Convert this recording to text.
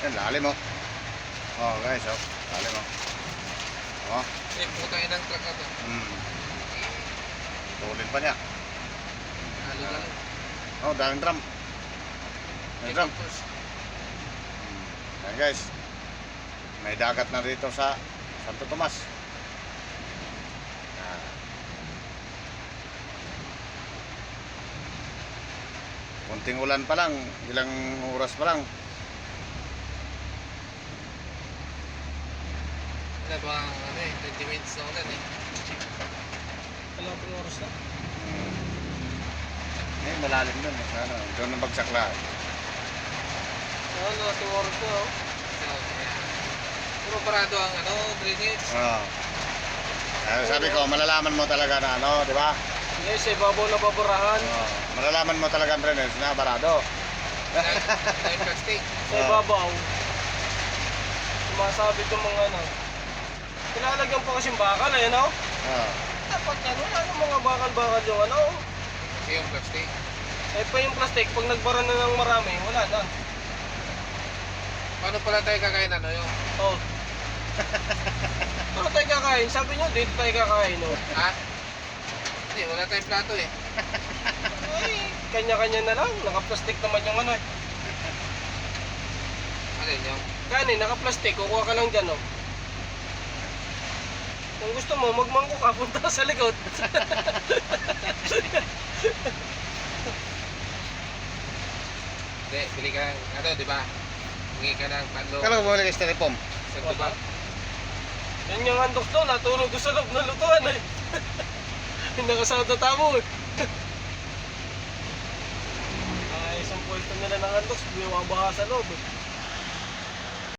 Yan, lalim mo. Oh guys, oh. Lalim mo. Oh. Eh, putang inang truck na to. Tulin pa niya. Halo-halo. Oh, daming drum. May drum. Yan guys. May dagat na dito sa Santo Tomas. Yan. Kunting ulan pa lang, ilang oras pa lang. Wala bang ano eh, 20 minutes na ulan eh. Kalapang oras na. Eh, malalim dun eh. Ano, doon ang bagsak lahat. Ano, 2 oras na oh. So, kaya. Puro parado ang ano, drainage. Oh. Sabi ko, malalaman mo talaga na ano, di ba? Guys, sa ibabaw na baburahan. Oh, malalaman mo talaga ang drainage na barado. Dahil plastic. Sa ibabaw. Sumasabit yung mga ano. Kilalagyan pa kasing bakal eh, no? Oh. Dapat ano, ano mga bakal-bakal yung ano. Kasi yung plastic. Eh pa yung plastic, pag nagbara na ng marami, wala na. Paano pala tayo kakain ano yung? Oh. Ano tayo kakain? Sabi nyo, dito tayo kakain, no? Ha? Hindi, wala tayong plato eh. Ay, kanya-kanya na lang. Naka-plastic naman yung ano eh. Ano yun yung? Kanin, naka-plastic. Kukuha ka lang dyan, oh. Kung gusto mo, magmangko ka, punta ka sa likod. Hindi, bili ka ng ano, di ba? Hingi ka ng panlo. Kala ko bumalik ka styrofoam. Sa diba? Yan yung handok to, natulog doon sa loob ng lutuan eh. Nakasahod na tamo eh. Ay, isang pulto nila ng handok, bumabaha sa loob eh.